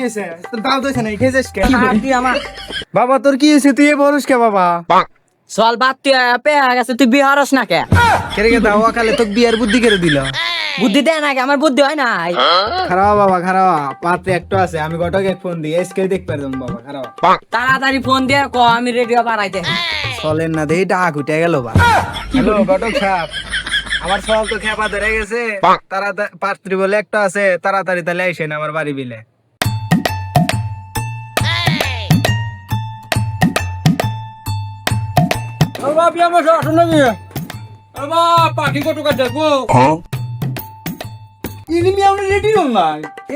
হয়েছে তোর দাও তো নাই খেয়েছিস কে তুই আমার বাবা তোর কি হয়েছে তুই বলস কে বাবা চল বাদ তুই পেয়ে গেছে তুই বিয়ে হরস না কে কেরে কে দাও কালে তোকে বিয়ার বুদ্ধি করে দিল বুদ্ধি দেয় নাকি আমার বুদ্ধি হয় নাই খারাপ বাবা খারাপ পাত্রে একটা আছে আমি গটকে ফোন দিই এসকে দেখ পারলাম বাবা খারাপ তাড়াতাড়ি ফোন দিয়ে ক আমি রেডিও বানাইতে চলেন না দেই ডাক উঠে গেল বা হ্যালো গটক সাহেব আমার সল তো খেপা ধরে গেছে তারা পাত্রী বলে একটা আছে তাড়াতাড়ি তাহলে আইসেন আমার বাড়ি বিলে পাখি কত কাজ দেখো ইনিমি আমরা রেডি হন না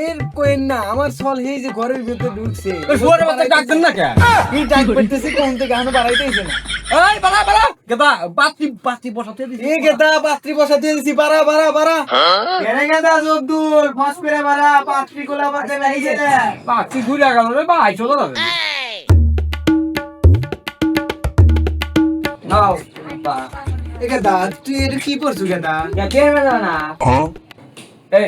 এর কোয়েন না আমার সল হেই যে ঘরের ভিতরে ঢুকছে শুয়ারের বাচ্চা ডাকছেন না কে কি ডাক করতেছে কোন থেকে হানো বাড়াইতেইছে না এই বালা বালা গেদা বাতি বসাতে দিছি এ গেদা পাত্রী বসা দিয়ে দিছি বাড়া বাড়া বাড়া কেনে গেদা জব্দুল ফাঁস পেরে বাড়া পাত্রী কোলা বাজে লাগিছে না বাতি ঘুরে গেল রে ভাই চলো না নাও এ গেদা তুই এটা কি করছু গেদা কে মেলা না এই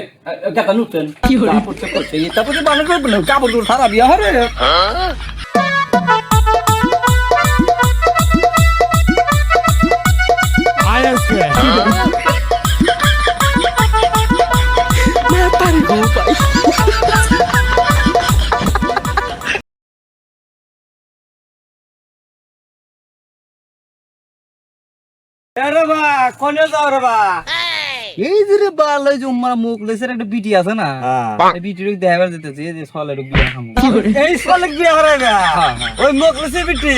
গেদা নুতেন কি হলো করছে করছে তারপরে মানুষ করবে না কাপড় তোর সারা বিয়া হরে আরে বা কোনে যাও রে বা এই যে রে বাল এই যে উম্মার মুখ লেসের একটা বিটি আছে না এই বিটির দেখাবার দিতেছে এই যে সলের বিয়া খামু এই সলক বিয়ে হরাইবা ওই মোকলসি বিটি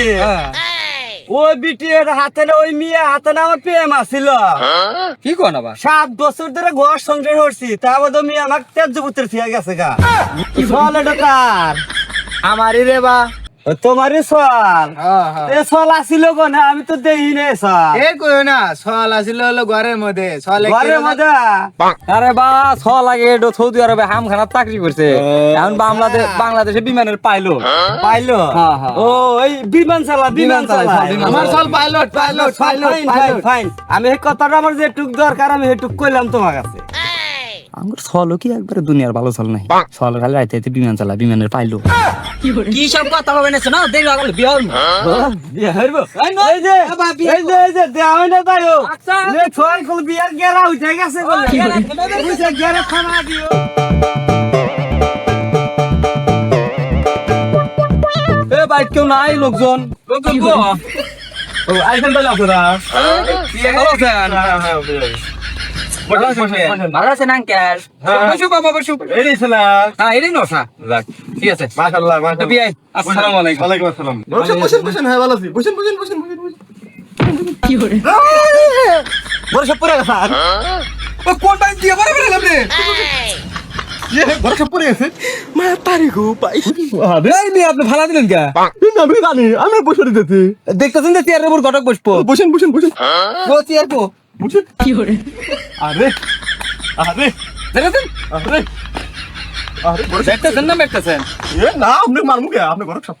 ওই বিটি এর হাতে না ওই মিয়া হাতে না আমার প্রেম আছিল কি কোন আবার 7 বছর ধরে ঘর সংসার করছি তারপর তো মিয়া আমাকে তেজপুত্র থিয়া গেছে গা সল এটা কার আমারই রে বা তোমারই সল এ সল আসিল কোনে আমি তো দেই নাই সল এ কইও না সল আসিল হলো ঘরের মধ্যে সল ঘরের মধ্যে আরে বা ছ লাগে এটো সৌদি আরবে হামখানা চাকরি করছে এখন বাংলাদেশে বিমানের পাইলট পাইলো ও ওই বিমান চালা আমার সল পাইলট পাইলট পাইলট ফাইন আমি এই কথাটা আমার যে টুক দরকার আমি হেটুক কইলাম তোমার কাছে আমার ছলও কি একবারে দুনিয়ার ভালো ছল নাই ছল খালি রাইতে রাইতে বিমান চালা বিমানের পাইলট কি সব কথা হবে না শোনো দেরি হয়ে গেল বিয়ে হল বিয়া হইবো এই যে দেয়া হয় না তাইও নে ছয় কল বিয়ার গেরা উঠে গেছে বলে বুঝে গেরা খানা দিও এ বাইক কেউ নাই লোকজন ও আইছেন বলে আপনারা ভালো আছেন ভালো আছেন আঙ্কেল বসু বাবা বসু এই ছেলা হ্যাঁ এটাই নসা যাক ঠিক আছে মাশাআল্লাহ মাশাআল্লাহ বিয়াই আসসালামু আলাইকুম ওয়ালাইকুম আসসালাম বসেন হ্যাঁ ভালো আছি বসেন কি করে বড় সব পড়ে গেছে আর ও কোনটা দিয়ে বড় বড় আপনি বড় সব পড়ে গেছে মা তারি গো পাই আরে এই নি আপনি ভাড়া দিলেন কে আমি জানি আমি বসে দিতেছি দেখতেছেন যে চেয়ারের উপর ঘটক বসবো বসেন ও চেয়ার পো বসেন কি করে আরে দেখেছেন আরে বড় দেখতেছেন না দেখতেছেন এ না আপনি মারমু কে আপনি বড় সব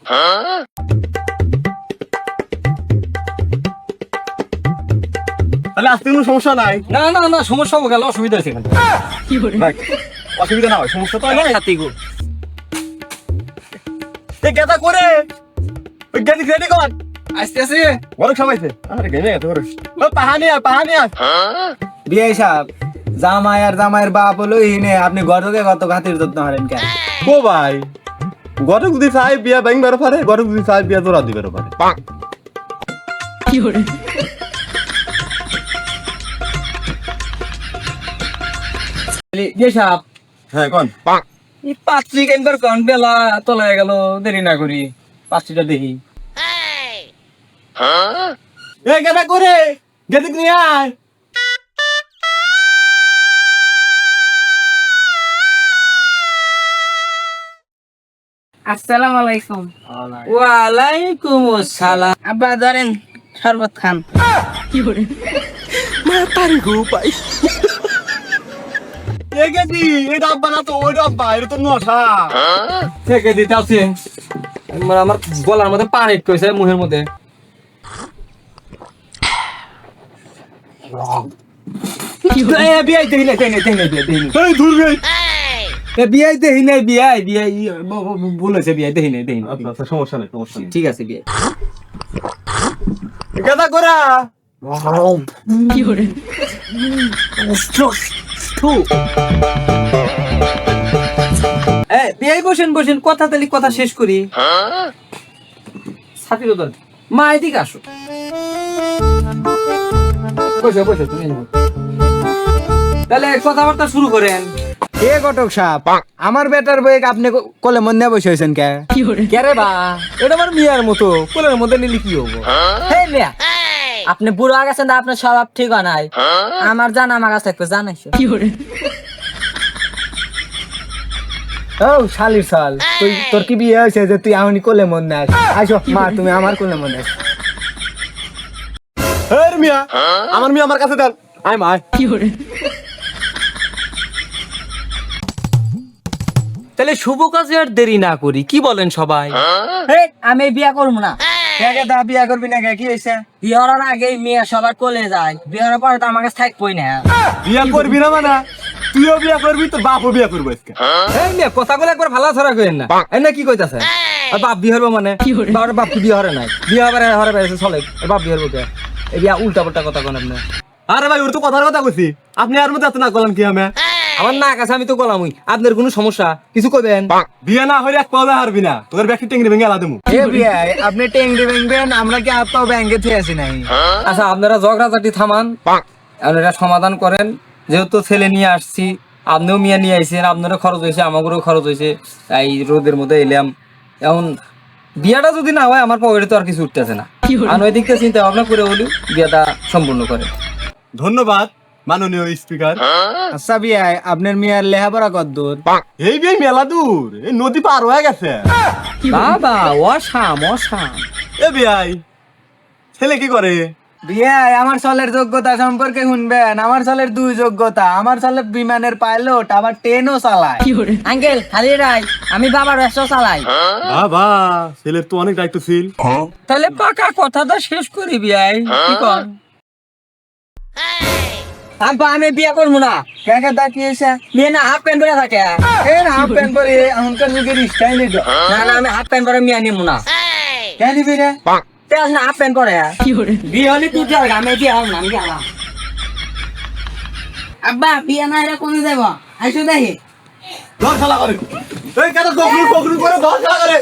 তাহলে আজকে কোনো সমস্যা নাই না না না সমস্যা হবে গেল অসুবিধা আছে এখানে কি করে অসুবিধা না হয় সমস্যা তো নাই সাথী গো এ গেদা করে ওই গেদি রেডি কর আস্তে আস্তে বড় সবাইছে আরে গেনে এত বড় ও পাহানিয়া বিয়ে সাহেব জামাইয়ের বাপ হলো ইনে আপনি গরকে কত খাতির যত্ন করেন কেন ও ভাই গরক যদি চাই বিয়া ব্যাংক বেরো পারে গরক যদি চাই বিয়া জোড়া দিবে পারে কি করে ইয়ে সাহেব হ্যাঁ কোন এই পাত্রী কেনবার কোন বেলা তলায় গেল দেরি না করি পাত্রীটা দেখি এ গেদা করে গেদি নিয়ে আয় আসসালামু আলাইকুম ওয়ালাইকুম আসসালাম আব্বা ধরেন শরবত খান কি করে মা তারি গো পাই এ গেদি এ ডাব্বা না তো ওই ডাব্বা এটা তো নশা থেকে দিতে আছে আমার গলার মধ্যে পানি কইছে মুখের মধ্যে কি করে এই ধুর গে বিয়াই দেহি নাই বিয়াই বিয়াই ভুল হয়েছে বিয়াই দেহি নাই দেহি নাই। আচ্ছা আচ্ছা সমস্যা নেই সমস্যা নেই ঠিক আছে বিয়াই গাদা করা বিয়াই বসেন বসেন কথা তালি কথা শেষ করি ছাতির দল মা এদিকে আসো বসো বসো তুমি তাহলে কথাবার্তা শুরু করেন এ ঘটক সাহেব আমার বেটার বই আপনি কোলে মন দিয়ে বসে হয়েছেন কে কে রে বা এটা আমার মিয়ার মতো কোলের মধ্যে নিলে কি হবো হে মিয়া আপনি বুড়ো গেছেন না আপনার স্বভাব ঠিক নাই আমার জানা আমার কাছে থাকবে জানাইছো ও শালির শাল তোর কি বিয়ে হয়েছে যে তুই এমনি কোলে মন দেয় আসো মা তুমি আমার কোলে মন দেয় হের মিয়া আমার কাছে দেন আয় মা আয়। তাহলে শুভ কাজে আর দেরি না করি কি বলেন সবাই হে আমি বিয়া করবো না কে দা বিয়া করবি না কে কি হয়েছে বিয়ে হওয়ার আগে মেয়ে সবার কোলে যায় বিয়ে হওয়ার পরে তো আমার কাছে থাকবোই না বিয়া করবি না মানে তুইও বিয়া করবি তোর বাপও বিয়া করবো আজকে এই মেয়ে কথাগুলো একবার ভালো ছড়া করেন না এই না কি কইতাছে আর বাপ বিয়ে হবো মানে বাবার বাপ কি বিয়ে হরে নাই বিয়ে হবার হরে পাইছে চলে আর বাপ বিয়ে হবো কে এই বিয়া উল্টা পাল্টা কথা কোন আপনি আরে ভাই ওর তো কথার কথা কইছি আপনি আর মধ্যে এত না করলেন কি আমি আমার না কাছে আমি তো গলামই আপনার কোনো সমস্যা কিছু কইবেন বিয়া না হইলে এক পাওয়া হারবি না তোদের ব্যাগটি টেঙ্গি ভেঙে আলাদা মুখ এ বিয়া আপনি টেংরি ভেঙবেন আমরা কি আপনাও ব্যাংকে থেকে আসি নাই আচ্ছা আপনারা ঝগড়াঝাটি থামান আপনারা সমাধান করেন যেহেতু ছেলে নিয়ে আসছি আপনিও মিয়া নিয়ে আইছেন আপনারও খরচ হয়েছে আমাদেরও খরচ হয়েছে এই রোদের মধ্যে এলাম এখন বিয়াটা যদি না হয় আমার পকেটে তো আর কিছু উঠতেছে না আর ওই দিক থেকে চিন্তা ভাবনা করে হলি বিয়াটা সম্পূর্ণ করে ধন্যবাদ মাননীয় স্পিকার আচ্ছা বিয়া আপনার মেয়ের লেহাপড়া কত দূর এই বিয়ে মেলা দূর এই নদী পার হয়ে গেছে বাবা অসাম অসাম এ বিয়াই ছেলে কি করে বিয়া আমার ছেলের যোগ্যতা সম্পর্কে শুনবেন আমার ছেলের দুই যোগ্যতা আমার ছেলে বিমানের পাইলট আবার ট্রেনও চালায় আঙ্কেল খালি রাই আমি বাবার ব্যবসা চালাই বাবা ছেলের তো অনেক দায়িত্বশীল তাহলে পাকা কথাটা শেষ করি বিয়াই কি কর আব্বা আমি বিয়ে করবো না কে দা কি হয়েছে মেয়ে না হাফ প্যান্ট পরে থাকে এ হাফ প্যান্ট পরে এখনকার যুগের স্টাইল এটা না না আমি হাফ প্যান্ট পরে মেয়ে নিবো না কে দিবি রে তেজ না হাফ প্যান্ট পরে বিয়ে হলে তুই যাও আমি বিয়ে হব না আমি গেলাম আব্বা বিয়ে না এরা কোনে দেব আইসো দেখি দশ খেলা করে এই কেন কখনো করে দশ খেলা করে